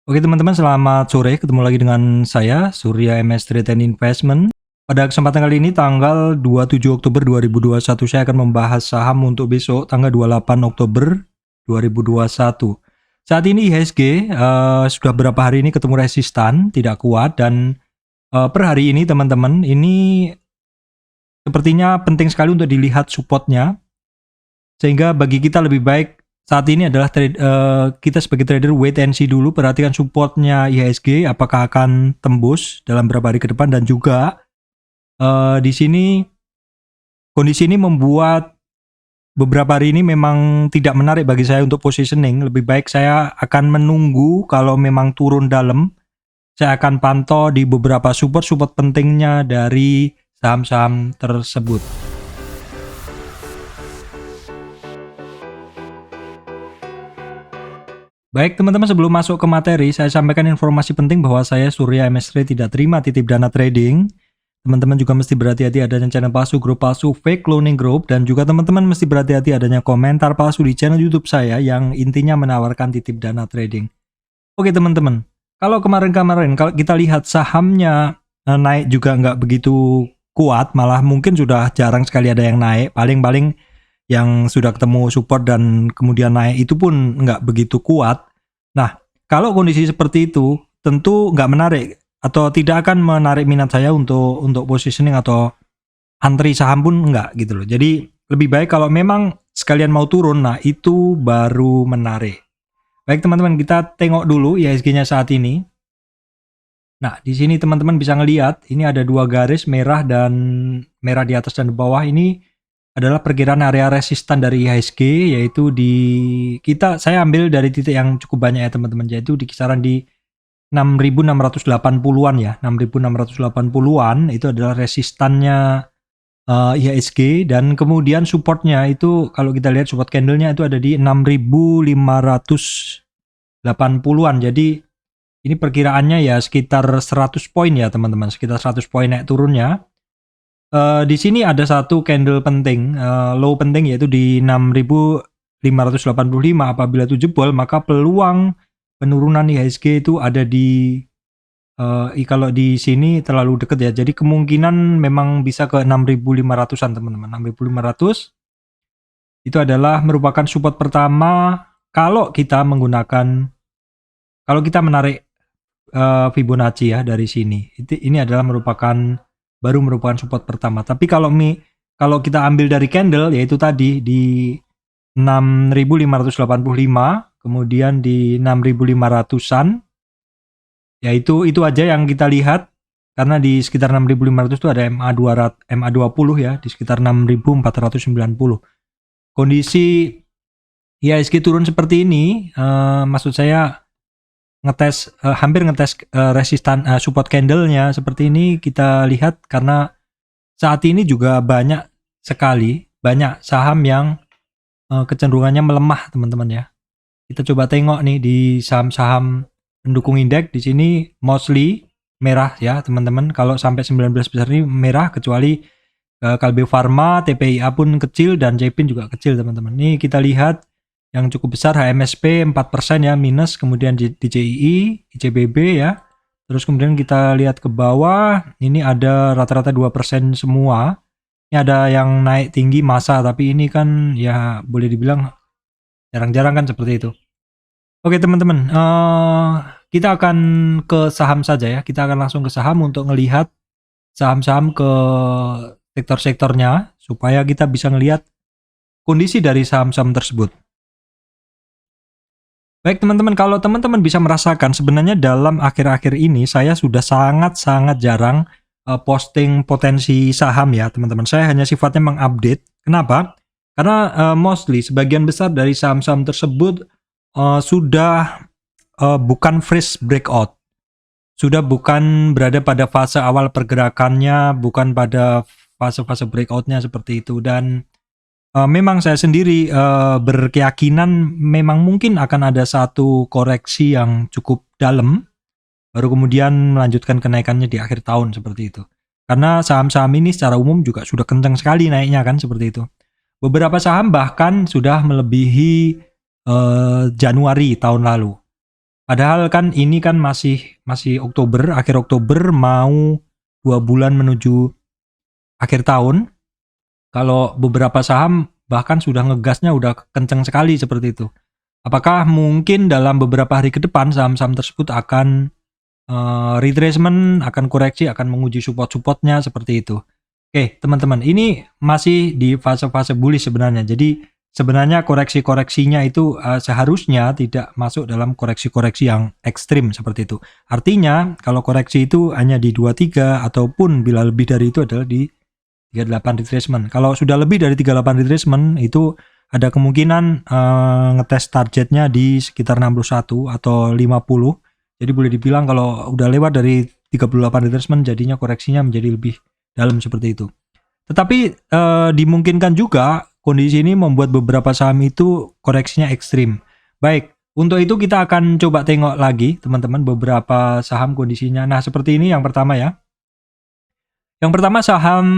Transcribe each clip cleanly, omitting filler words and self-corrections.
Oke teman-teman, selamat sore. Ketemu lagi dengan saya, Surya MS Trade and Investment. Pada kesempatan kali ini, tanggal 27 Oktober 2021, saya akan membahas saham untuk besok, tanggal 28 Oktober 2021. Saat ini IHSG sudah beberapa hari ini ketemu resistan, tidak kuat, dan per hari ini teman-teman, ini sepertinya penting sekali untuk dilihat supportnya, sehingga bagi kita lebih baik saat ini adalah kita sebagai trader wait and see dulu, perhatikan supportnya IHSG apakah akan tembus dalam beberapa hari ke depan, dan juga di sini kondisi ini membuat beberapa hari ini memang tidak menarik bagi saya untuk positioning. Lebih baik saya akan menunggu, kalau memang turun dalam saya akan pantau di beberapa support pentingnya dari saham-saham tersebut. Baik teman-teman, sebelum masuk ke materi, saya sampaikan informasi penting bahwa saya Surya MS Trade tidak terima titip dana trading. Teman-teman juga mesti berhati-hati adanya channel palsu, grup palsu, fake cloning group, dan juga teman-teman mesti berhati-hati adanya komentar palsu di channel YouTube saya yang intinya menawarkan titip dana trading. Oke teman-teman, kalau kemarin-kemarin kalau kita lihat sahamnya naik juga nggak begitu kuat, malah mungkin sudah jarang sekali ada yang naik, paling-paling yang sudah ketemu support dan kemudian naik itu pun nggak begitu kuat. Nah, kalau kondisi seperti itu tentu nggak menarik atau tidak akan menarik minat saya untuk positioning atau antri saham pun enggak gitu loh. Jadi lebih baik kalau memang sekalian mau turun, nah itu baru menarik. Baik teman-teman, kita tengok dulu IHSG-nya saat ini. Nah, di sini teman-teman bisa ngelihat ini ada dua garis merah dan merah di atas dan di bawah. Ini adalah perkiraan area resistan dari IHSG, yaitu saya ambil dari titik yang cukup banyak ya teman-teman, yaitu di kisaran di 6.680-an ya, 6.680-an itu adalah resistannya IHSG, dan kemudian supportnya itu kalau kita lihat support candlenya itu ada di 6.580-an. Jadi ini perkiraannya ya sekitar 100 poin ya teman-teman, sekitar 100 poin naik turunnya. Di sini ada satu candle penting, low penting, yaitu di 6.585. Apabila itu jebol, maka peluang penurunan IHSG itu ada di kalau di sini terlalu dekat ya. Jadi kemungkinan memang bisa ke 6.500-an teman-teman. 6.500 itu adalah merupakan support pertama kalau kita menarik Fibonacci ya dari sini. Ini adalah baru merupakan support pertama. Tapi kalau kita ambil dari candle, yaitu tadi di 6.585, kemudian di 6.500-an, yaitu itu aja yang kita lihat, karena di sekitar 6.500 itu ada MA20 ya, di sekitar 6.490. Kondisi IHSG turun seperti ini, maksud saya hampir ngetes resistan support candle-nya seperti ini, kita lihat karena saat ini juga banyak saham yang kecenderungannya melemah teman-teman ya. Kita coba tengok nih di saham-saham pendukung indeks. Di sini mostly merah ya teman-teman. Kalau sampai 19 besar ini merah, kecuali Kalbe Pharma, TPIA pun kecil, dan JPIN juga kecil teman-teman. Ini kita lihat yang cukup besar HMSP 4% ya minus, kemudian DJII, ICBB ya. Terus kemudian kita lihat ke bawah, ini ada rata-rata 2% semua. Ini ada yang naik tinggi masa, tapi ini kan ya boleh dibilang jarang-jarang kan seperti itu. Oke teman-teman, kita akan ke saham saja ya. Kita akan langsung ke saham untuk melihat saham-saham ke sektor-sektornya, supaya kita bisa melihat kondisi dari saham-saham tersebut. Baik teman-teman, kalau teman-teman bisa merasakan, sebenarnya dalam akhir-akhir ini saya sudah sangat-sangat jarang posting potensi saham ya teman-teman. Saya hanya sifatnya mengupdate. Kenapa? Karena mostly sebagian besar dari saham-saham tersebut sudah bukan fresh breakout, sudah bukan berada pada fase awal pergerakannya, bukan pada fase-fase breakoutnya seperti itu. Dan memang saya sendiri berkeyakinan memang mungkin akan ada satu koreksi yang cukup dalam, baru kemudian melanjutkan kenaikannya di akhir tahun seperti itu. Karena saham-saham ini secara umum juga sudah kencang sekali naiknya kan seperti itu. Beberapa saham bahkan sudah melebihi Januari tahun lalu. Padahal kan ini kan masih Oktober, akhir Oktober mau 2 bulan menuju akhir tahun. Kalau beberapa saham bahkan sudah ngegasnya udah kenceng sekali seperti itu. Apakah mungkin dalam beberapa hari ke depan saham-saham tersebut akan retracement, akan koreksi, akan menguji support-supportnya seperti itu. Oke, teman-teman, ini masih di fase-fase bullish sebenarnya. Jadi sebenarnya koreksi-koreksinya itu seharusnya tidak masuk dalam koreksi-koreksi yang ekstrim seperti itu. Artinya kalau koreksi itu hanya di 23 ataupun bila lebih dari itu adalah di 38 retracement. Kalau sudah lebih dari 38 retracement itu ada kemungkinan ngetes targetnya di sekitar 61 atau 50. Jadi boleh dibilang kalau udah lewat dari 38 retracement jadinya koreksinya menjadi lebih dalam seperti itu. Tetapi dimungkinkan juga kondisi ini membuat beberapa saham itu koreksinya ekstrim. Baik, untuk itu kita akan coba tengok lagi teman-teman beberapa saham kondisinya. Nah seperti ini yang pertama ya. Yang pertama saham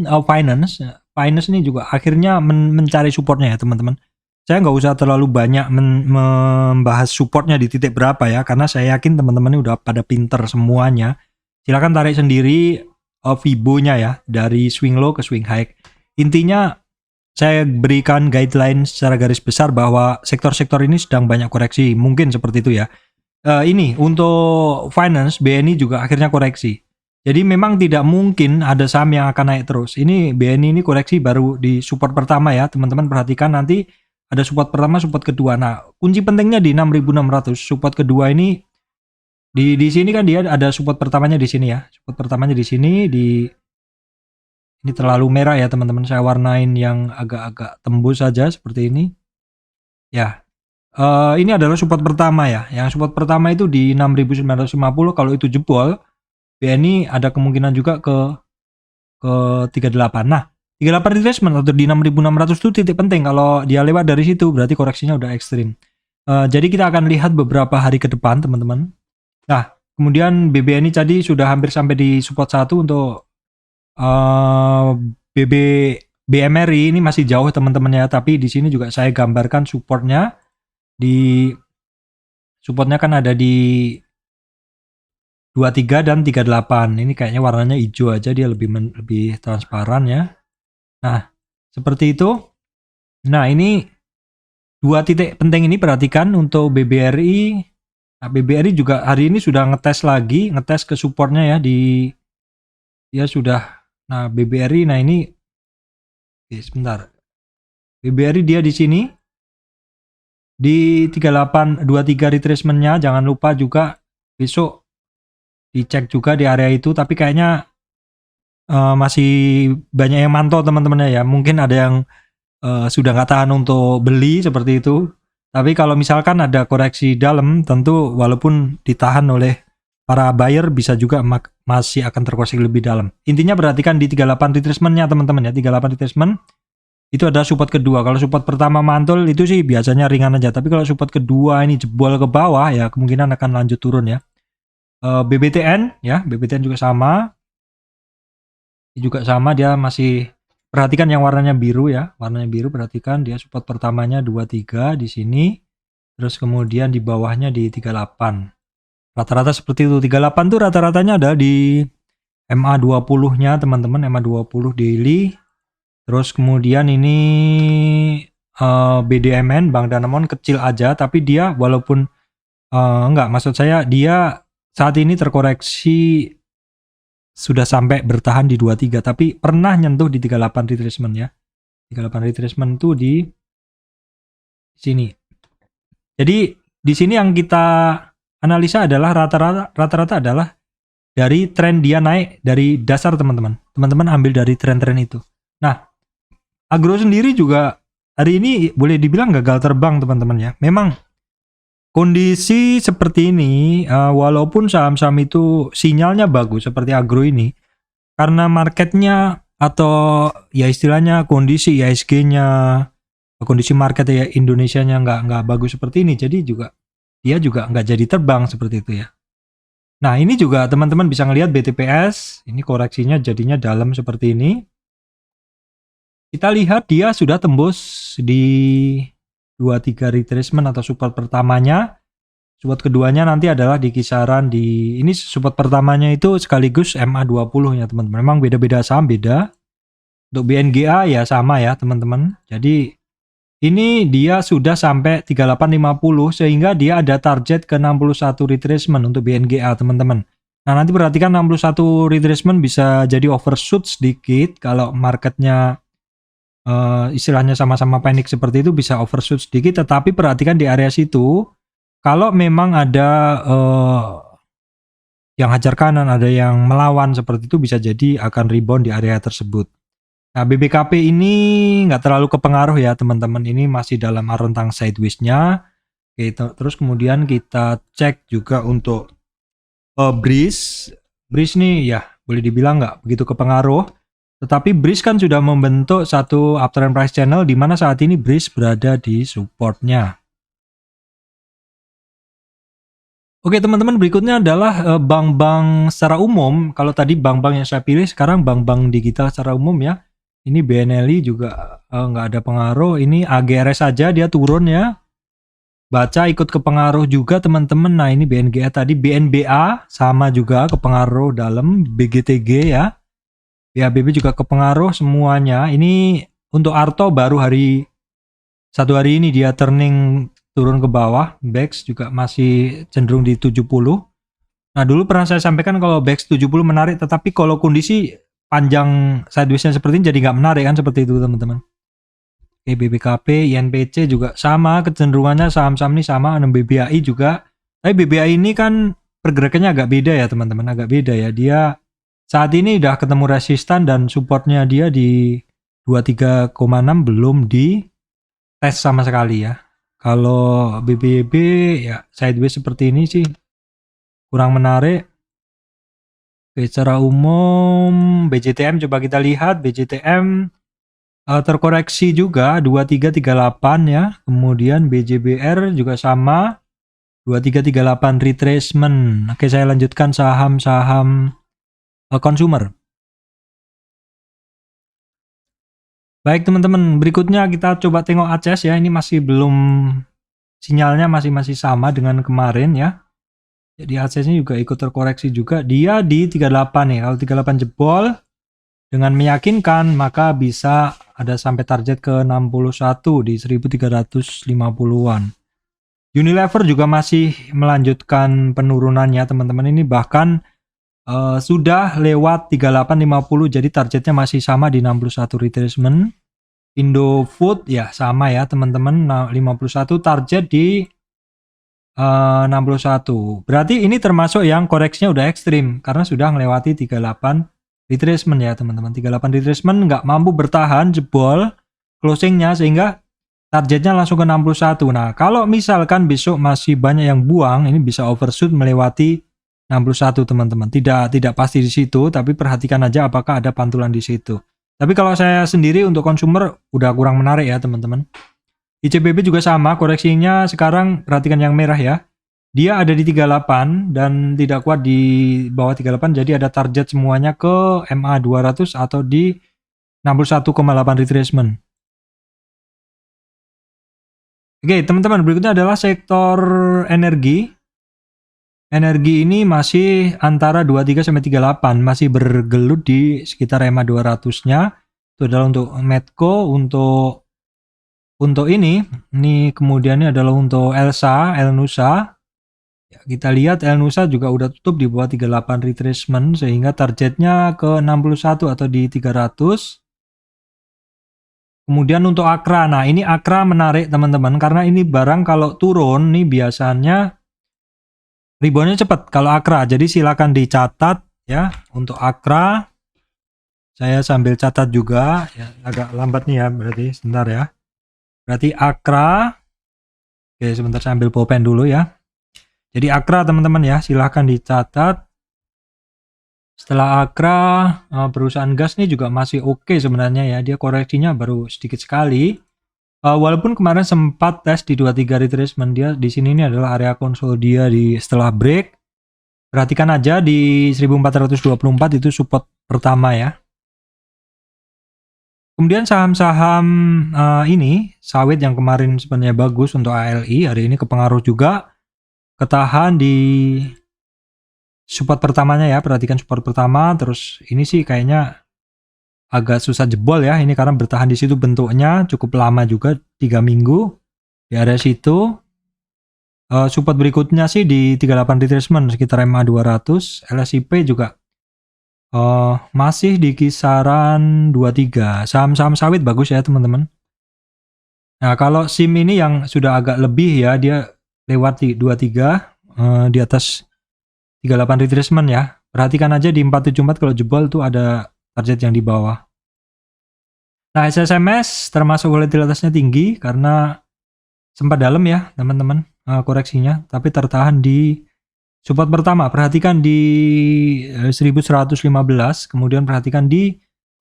finance. Finance ini juga akhirnya mencari supportnya ya teman-teman. Saya nggak usah terlalu banyak membahas supportnya di titik berapa ya, karena saya yakin teman-teman ini udah pada pinter semuanya. Silakan tarik sendiri Fibo-nya ya, dari swing low ke swing high. Intinya saya berikan guideline secara garis besar bahwa sektor-sektor ini sedang banyak koreksi, mungkin seperti itu ya. Ini untuk finance, BNI juga akhirnya koreksi. Jadi memang tidak mungkin ada saham yang akan naik terus. Ini BNI ini koreksi baru di support pertama ya, teman-teman perhatikan nanti ada support pertama, support kedua. Nah, kunci pentingnya di 6.600. Support kedua ini di sini kan dia ada support pertamanya di sini ya. Support pertamanya di sini ini terlalu merah ya, teman-teman. Saya warnain yang agak-agak tembus saja seperti ini. Ya. Ini adalah support pertama ya. Yang support pertama itu di 6.950. Kalau itu jebol, BNI ada kemungkinan juga ke 38. Nah, 38 retracement atau di 6.600 itu titik penting. Kalau dia lewat dari situ berarti koreksinya udah ekstrim. Jadi kita akan lihat beberapa hari ke depan teman-teman. Nah kemudian BBNI tadi sudah hampir sampai di support 1 untuk BMRI ini masih jauh teman-teman ya. Tapi di sini juga saya gambarkan supportnya. Supportnya kan ada di 23 dan 38. Ini kayaknya warnanya hijau aja, dia lebih transparan ya. Nah, seperti itu. Nah, ini dua titik penting ini perhatikan untuk BBRI. Nah, BBRI juga hari ini sudah ngetes lagi, ngetes ke supportnya ya dia sudah. Nah, BBRI nah ini sebentar. BBRI dia di sini di 3823 retracement-nya, jangan lupa juga besok dicek juga di area itu, tapi kayaknya masih banyak yang mantau teman-teman ya. Mungkin ada yang sudah nggak tahan untuk beli seperti itu. Tapi kalau misalkan ada koreksi dalam, tentu walaupun ditahan oleh para buyer bisa juga masih akan terkoreksi lebih dalam. Intinya perhatikan di 38 retracement-nya teman-teman ya. 38 retracement itu ada support kedua. Kalau support pertama mantul itu sih biasanya ringan aja. Tapi kalau support kedua ini jebol ke bawah ya kemungkinan akan lanjut turun ya. BBTN ya, BBTN juga sama. Juga sama, dia masih perhatikan yang warnanya biru ya. Warnanya biru perhatikan dia support pertamanya 23 di sini. Terus kemudian di bawahnya di 38. Rata-rata seperti itu. 38 tuh rata-ratanya ada di MA20-nya teman-teman, MA20 daily. Terus kemudian ini BDMN Bank Danamon kecil aja, tapi dia walaupun enggak, maksud saya dia saat ini terkoreksi sudah sampai bertahan di 23, tapi pernah nyentuh di 38 retracement ya. 38 retracement itu di sini. Jadi di sini yang kita analisa adalah rata-rata adalah dari tren dia naik dari dasar teman-teman. Teman-teman ambil dari tren-tren itu. Nah, agro sendiri juga hari ini boleh dibilang gagal terbang teman-teman ya. Memang kondisi seperti ini, walaupun saham-saham itu sinyalnya bagus seperti agro ini, karena marketnya atau ya istilahnya kondisi IHSG-nya, kondisi market ya Indonesia-nya nggak bagus seperti ini, jadi dia juga nggak jadi terbang seperti itu ya. Nah ini juga teman-teman bisa ngelihat BTPS, ini koreksinya jadinya dalam seperti ini. Kita lihat dia sudah tembus di 23 retracement atau support pertamanya. Support keduanya nanti adalah di kisaran ini support pertamanya itu sekaligus MA20 ya teman-teman. Memang beda-beda saham beda. Untuk BNGA ya sama ya teman-teman. Jadi ini dia sudah sampai 3850 sehingga dia ada target ke 61 retracement untuk BNGA teman-teman. Nah nanti perhatikan 61 retracement bisa jadi overshoot sedikit kalau marketnya istilahnya sama-sama panik seperti itu bisa overshoot sedikit, tetapi perhatikan di area situ kalau memang ada yang hajar kanan, ada yang melawan seperti itu bisa jadi akan rebound di area tersebut. Nah BBKP ini nggak terlalu kepengaruh ya teman-teman, ini masih dalam rentang sideways-nya. Oke, terus kemudian kita cek juga untuk Breeze nih ya boleh dibilang nggak begitu kepengaruh. Tetapi Breeze kan sudah membentuk satu uptrend price channel di mana saat ini Breeze berada di supportnya. Oke teman-teman, berikutnya adalah bank-bank secara umum. Kalau tadi bank-bank yang saya pilih, sekarang bank-bank digital secara umum ya. Ini BNLI juga nggak ada pengaruh. Ini AGRS saja dia turun ya. Baca ikut kepengaruh juga teman-teman. Nah ini BNGA tadi, BNBA sama juga kepengaruh dalam, BGTG ya. BABB juga kepengaruh semuanya. Ini untuk Arto baru satu hari ini dia turning turun ke bawah. BEX juga masih cenderung di 70. Nah dulu pernah saya sampaikan kalau BEX 70 menarik, tetapi kalau kondisi panjang sideways-nya seperti ini jadi nggak menarik kan, seperti itu teman-teman. Oke, BBKP, INPC juga sama kecenderungannya, saham-saham ini sama. BBAI juga, tapi BBAI ini kan pergerakannya agak beda ya teman-teman, agak beda ya. Dia saat ini udah ketemu resistan dan supportnya dia di 23,6 belum di tes sama sekali ya. Kalau BBB ya sideways seperti ini sih kurang menarik. Oke, secara umum BJTM coba kita lihat, BJTM terkoreksi juga 2338 ya. Kemudian BJBR juga sama 2338 retracement. Oke, saya lanjutkan saham-saham consumer. Baik teman-teman, berikutnya kita coba tengok ACS ya. Ini masih belum, sinyalnya masih sama dengan kemarin ya. Jadi ACS ini juga ikut terkoreksi juga. Dia di 38 nih. Kalau 38 jebol dengan meyakinkan maka bisa ada sampai target ke 61 di 1350-an. Unilever juga masih melanjutkan penurunannya teman-teman. Ini bahkan sudah lewat 3850, jadi targetnya masih sama di 61 retracement. Indofood ya sama ya teman-teman, 51 target di 61. Berarti ini termasuk yang koreksinya udah ekstrim karena sudah melewati 38 retracement ya teman-teman. 38 retracement nggak mampu bertahan, jebol closingnya sehingga targetnya langsung ke 61. Nah kalau misalkan besok masih banyak yang buang, ini bisa overshoot melewati 61 teman-teman. Tidak pasti di situ, tapi perhatikan aja apakah ada pantulan di situ. Tapi kalau saya sendiri untuk konsumer udah kurang menarik ya teman-teman. ICBP juga sama, koreksinya sekarang perhatikan yang merah ya. Dia ada di 38 dan tidak kuat di bawah 38, jadi ada target semuanya ke MA 200 atau di 61,8 retracement. Oke teman-teman, berikutnya adalah sektor energi. Energi ini masih antara 23 sampai 38, masih bergelut di sekitar EMA 200-nya. Itu adalah untuk Medco, untuk ini kemudian ini adalah untuk Elnusa. Ya, kita lihat Elnusa juga udah tutup di bawah 38 retracement sehingga targetnya ke 61 atau di 300. Kemudian untuk Akra. Nah, ini Akra menarik teman-teman karena ini barang kalau turun nih biasanya reboundnya cepat kalau Akra, jadi silakan dicatat ya untuk Akra. Saya sambil catat juga ya, agak lambat nih ya berarti, sebentar ya. Berarti Akra, oke sebentar saya ambil pulpen dulu ya. Jadi Akra teman-teman ya, silahkan dicatat. Setelah Akra, perusahaan gas nih juga masih oke sebenarnya ya, dia koreksinya baru sedikit sekali. Walaupun kemarin sempat tes di 23 retracement, dia di sini ini adalah area konsol dia di setelah break. Perhatikan aja di 1424 itu support pertama ya. Kemudian saham-saham ini sawit yang kemarin sebenarnya bagus untuk ALI, hari ini kepengaruh juga ketahan di support pertamanya ya, perhatikan support pertama. Terus ini sih kayaknya agak susah jebol ya, ini karena bertahan di situ bentuknya cukup lama juga, 3 minggu di area situ. Support berikutnya sih di 38 retracement sekitar MA 200, LSIP juga masih di kisaran 23. Saham-saham sawit bagus ya teman-teman. Nah kalau SIM ini yang sudah agak lebih ya, dia lewat di 23, di atas 38 retracement ya. Perhatikan aja di 474 kalau jebol tuh ada target yang di bawah. Nah SSMS termasuk volatilitasnya tinggi karena sempat dalam ya teman-teman koreksinya, tapi tertahan di support pertama. Perhatikan di 1115, kemudian perhatikan di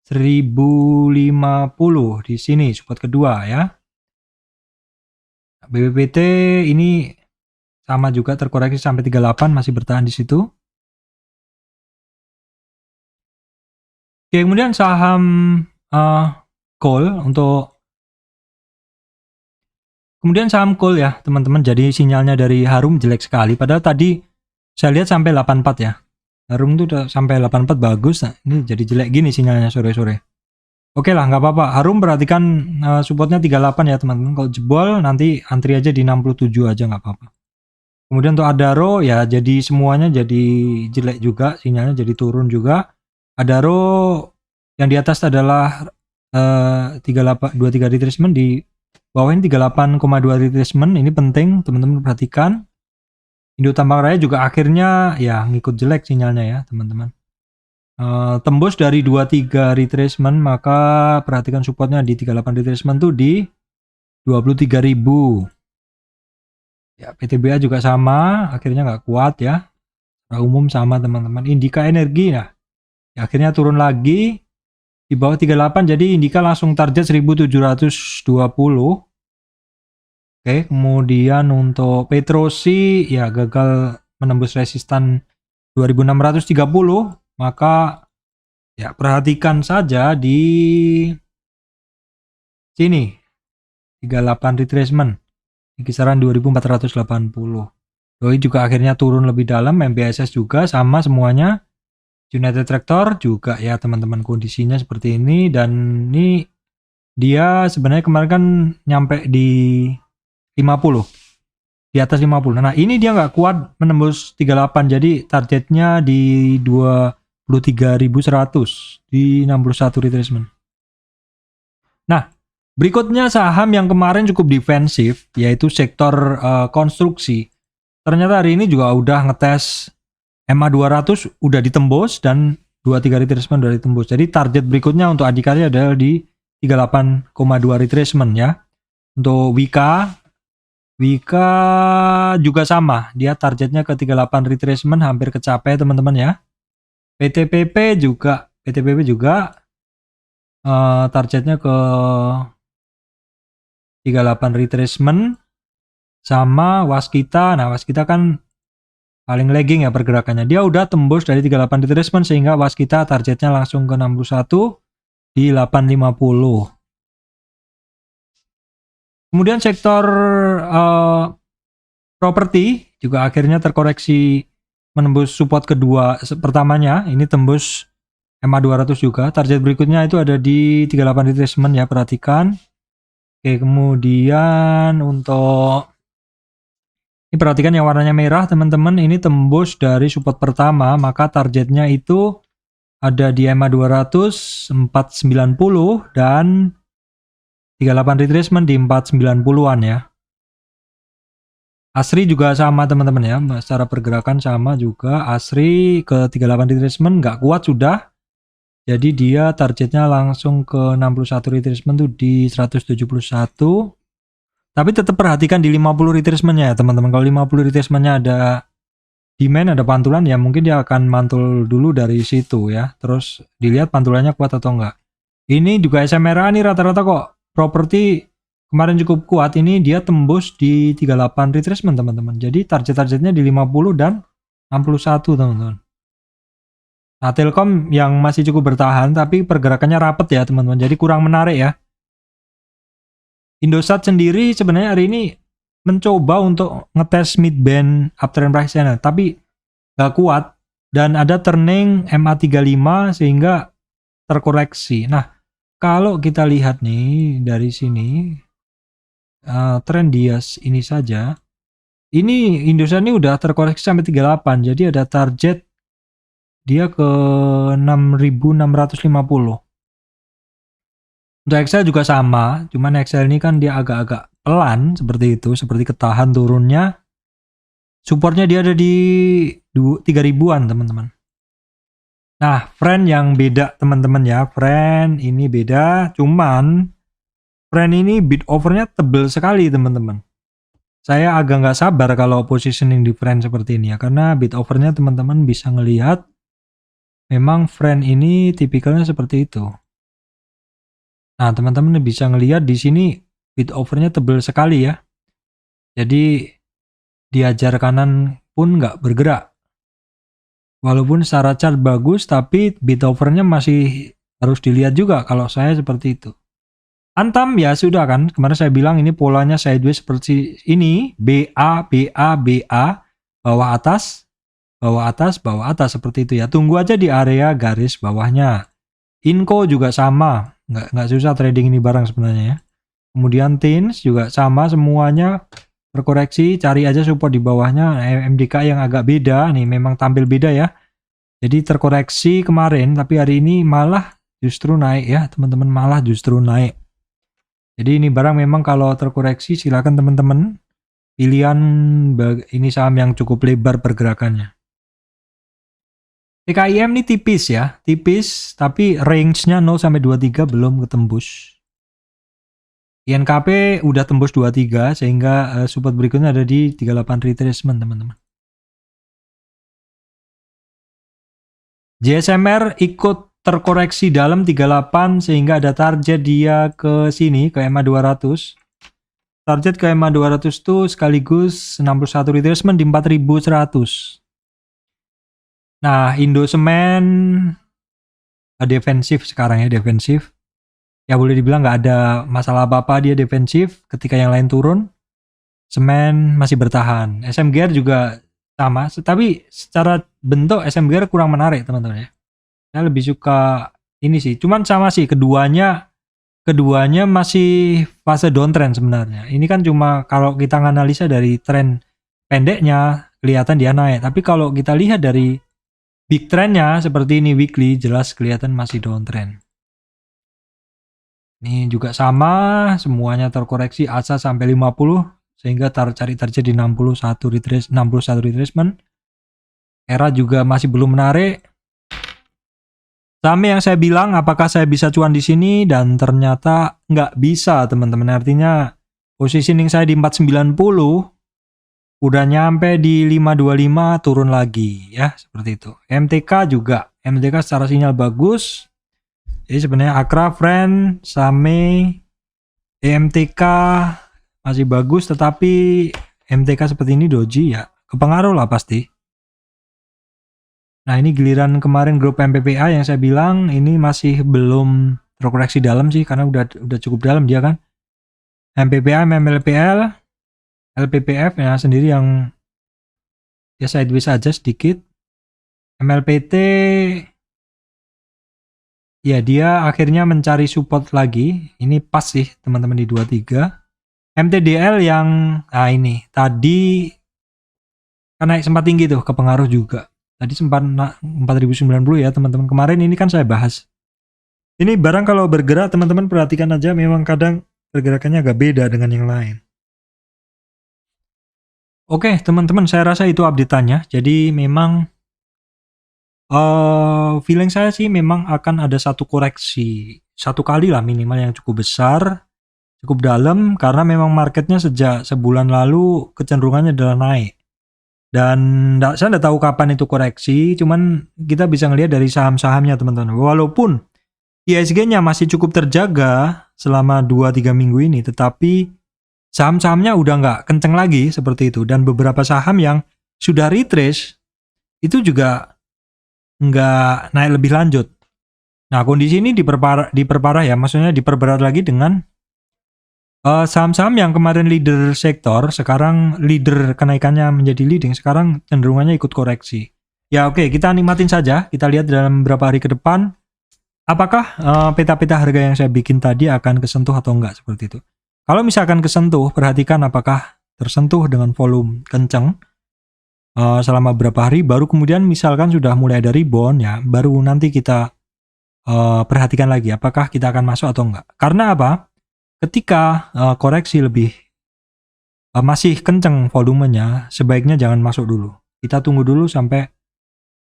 1050 di sini support kedua ya. BBPT ini sama juga terkoreksi sampai 38, masih bertahan di situ. Oke, kemudian saham coal kemudian saham coal ya teman-teman, jadi sinyalnya dari Harum jelek sekali, padahal tadi saya lihat sampai 84 ya. Harum tuh udah sampai 84 bagus. Nah, ini jadi jelek gini sinyalnya sore-sore. Oke lah, nggak apa-apa. Harum perhatikan supportnya 38 ya teman-teman. Kalau jebol nanti antri aja di 67 aja, nggak apa-apa. Kemudian untuk Adaro ya, jadi semuanya jadi jelek juga, sinyalnya jadi turun juga. Adaro yang di atas adalah 23 retracement, di bawah ini 38,2 retracement. Ini penting teman-teman perhatikan. Indo Tambang Raya juga akhirnya ya ngikut jelek sinyalnya ya teman-teman. Tembus dari 23 retracement, maka perhatikan supportnya di 38 retracement tuh di 23.000. Ya PTBA juga sama, akhirnya nggak kuat ya. Umum sama teman-teman. Indika Energi ya akhirnya turun lagi di bawah 38, jadi Indika langsung target 1720. Oke, kemudian untuk Petrosi ya gagal menembus resistan 2630, maka ya perhatikan saja di sini 38 retracement di kisaran 2480. Doi juga akhirnya turun lebih dalam, MBSS juga sama semuanya. United Tractor juga ya teman-teman, kondisinya seperti ini, dan ini dia sebenarnya kemarin kan nyampe di 50, di atas 50. Nah ini dia nggak kuat menembus 38, jadi targetnya di 23.100 di 61 retracement. Nah berikutnya saham yang kemarin cukup defensif yaitu sektor konstruksi. Ternyata hari ini juga udah ngetes MA 200 udah ditembus dan 23 retracement udah ditembus. Jadi target berikutnya untuk Adhikarya adalah di 38,2 retracement ya. Untuk Wika juga sama, dia targetnya ke 38 retracement, hampir kecapai teman-teman ya. PTPP juga targetnya ke 38 retracement sama Waskita. Nah Waskita kan paling lagging ya pergerakannya, dia udah tembus dari 38 retracement sehingga Waskita targetnya langsung ke 61 di 850. Kemudian sektor properti juga akhirnya terkoreksi menembus support kedua pertamanya, ini tembus MA 200 juga. Target berikutnya itu ada di 38 retracement ya, perhatikan. Oke, kemudian untuk ini perhatikan yang warnanya merah teman-teman, ini tembus dari support pertama, maka targetnya itu ada di MA 200 490 dan 38 retracement di 490-an ya. Asri juga sama teman-teman ya, secara pergerakan sama juga. Asri ke 38 retracement nggak kuat sudah, jadi dia targetnya langsung ke 61 retracement tuh di 171. Tapi tetap perhatikan di 50 retracementnya ya teman-teman. Kalau 50 retracementnya ada demand, ada pantulan ya, mungkin dia akan mantul dulu dari situ ya. Terus dilihat pantulannya kuat atau enggak. Ini juga SMRA nih rata-rata kok properti kemarin cukup kuat, ini dia tembus di 38 retracement teman-teman. Jadi target-targetnya di 50 dan 61 teman-teman. Nah Telkom yang masih cukup bertahan tapi pergerakannya rapet ya teman-teman, jadi kurang menarik ya. Indosat sendiri sebenarnya hari ini mencoba untuk ngetes midband uptrend price channel, tapi nggak kuat dan ada turning MA35 sehingga terkoreksi. Nah, kalau kita lihat nih dari sini trend bias ini saja, ini Indonesia ini udah terkoreksi sampai 38, jadi ada target dia ke 6.650. Untuk Excel juga sama, cuman Excel ini kan dia agak-agak pelan seperti itu, seperti ketahan turunnya. Supportnya dia ada di 3.000-an teman-teman. Nah, friend yang beda teman-teman ya, friend ini beda, cuman friend ini bid overnya tebel sekali teman-teman. Saya agak nggak sabar kalau positioning di friend seperti ini ya, karena bid overnya teman-teman bisa ngelihat memang friend ini tipikalnya seperti itu. Nah, teman-teman bisa ngelihat di sini bid overnya tebel sekali ya. Jadi diajar kanan pun nggak bergerak. Walaupun secara chart bagus, tapi bid overnya masih harus dilihat juga kalau saya seperti itu. Antam ya sudah kan, kemarin saya bilang ini polanya sideways seperti ini, BA, BA, BA, bawah atas, bawah atas, bawah atas seperti itu ya. Tunggu aja di area garis bawahnya. Inco juga sama, nggak susah trading ini barang sebenarnya ya. Kemudian Tins juga sama semuanya terkoreksi, cari aja support di bawahnya. MDK yang agak beda nih, memang tampil beda ya. Jadi terkoreksi kemarin, tapi hari ini malah justru naik ya teman-teman, malah justru naik. Jadi ini barang memang kalau terkoreksi silakan teman-teman pilihan ini saham yang cukup lebar pergerakannya. TKIM ini tipis ya, tipis tapi range-nya 0 sampai 23 belum ketembus. INKP udah tembus 23 sehingga support berikutnya ada di 38 retracement teman-teman. JSMR ikut terkoreksi dalam 38 sehingga ada target dia ke sini ke EMA 200. Target ke EMA 200 itu sekaligus 61 retracement di 4100. Nah, Indosemen defensif sekarang ya, defensif. Ya boleh dibilang nggak ada masalah apa-apa, dia defensif ketika yang lain turun. Semen masih bertahan. SMGR juga sama, tapi secara bentuk SMGR kurang menarik teman-teman ya. Saya lebih suka ini sih, cuman sama sih keduanya masih fase downtrend sebenarnya. Ini kan cuma kalau kita analisa dari tren pendeknya kelihatan dia naik, tapi kalau kita lihat dari big trendnya seperti ini weekly jelas kelihatan masih downtrend. Ini juga sama, semuanya terkoreksi ASA sampai 50 sehingga cari target di 61 retracement. Era juga masih belum menarik. Sama yang saya bilang, apakah saya bisa cuan di sini? Dan ternyata nggak bisa teman-teman. Artinya positioning saya di 490 udah nyampe di 525 turun lagi ya, seperti itu. MTK juga, MTK secara sinyal bagus. Jadi sebenarnya Akra, Friend, Same, EMTK masih bagus, tetapi MTK seperti ini doji ya, kepengaruh lah pasti. Nah ini giliran kemarin grup MPPA yang saya bilang ini masih belum terkoreksi dalam sih, karena udah cukup dalam dia kan. MPPA, MLPL, LPPF ya sendiri yang ya sideways saja sedikit. MLPT ya dia akhirnya mencari support lagi. Ini pas sih teman-teman di 23. MTDL yang ini tadi kan naik sempat tinggi tuh, kepengaruh juga. Tadi sempat 4090 ya teman-teman. Kemarin ini kan saya bahas. Ini barang kalau bergerak teman-teman perhatikan aja, memang kadang pergerakannya agak beda dengan yang lain. Oke teman-teman, saya rasa itu update-nya. Jadi memang feeling saya sih memang akan ada satu koreksi, satu kali lah minimal yang cukup besar, cukup dalam, karena memang marketnya sejak sebulan lalu kecenderungannya adalah naik. Dan saya nggak tahu kapan itu koreksi, cuman kita bisa ngelihat dari saham-sahamnya teman-teman. Walaupun ISG-nya masih cukup terjaga selama 2-3 minggu ini, tetapi saham-sahamnya udah nggak kenceng lagi seperti itu. Dan beberapa saham yang sudah retrace itu juga nggak naik lebih lanjut. Nah kondisi ini diperparah ya, maksudnya diperberat lagi dengan Saham-saham yang kemarin leader sektor, sekarang leader kenaikannya menjadi leading, sekarang cenderungannya ikut koreksi. Ya oke, kita nikmatin saja. Kita lihat dalam beberapa hari ke depan, apakah peta-peta harga yang saya bikin tadi akan kesentuh atau enggak seperti itu. Kalau misalkan kesentuh, perhatikan apakah tersentuh dengan volume kencang selama beberapa hari, baru kemudian misalkan sudah mulai ada rebound ya, baru nanti kita perhatikan lagi apakah kita akan masuk atau enggak. Karena apa? Ketika koreksi lebih masih kenceng volumenya, sebaiknya jangan masuk dulu. Kita tunggu dulu sampai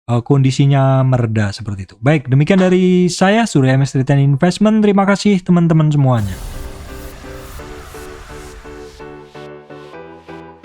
kondisinya mereda seperti itu. Baik, demikian dari saya Surya MS Return Investment. Terima kasih teman-teman semuanya.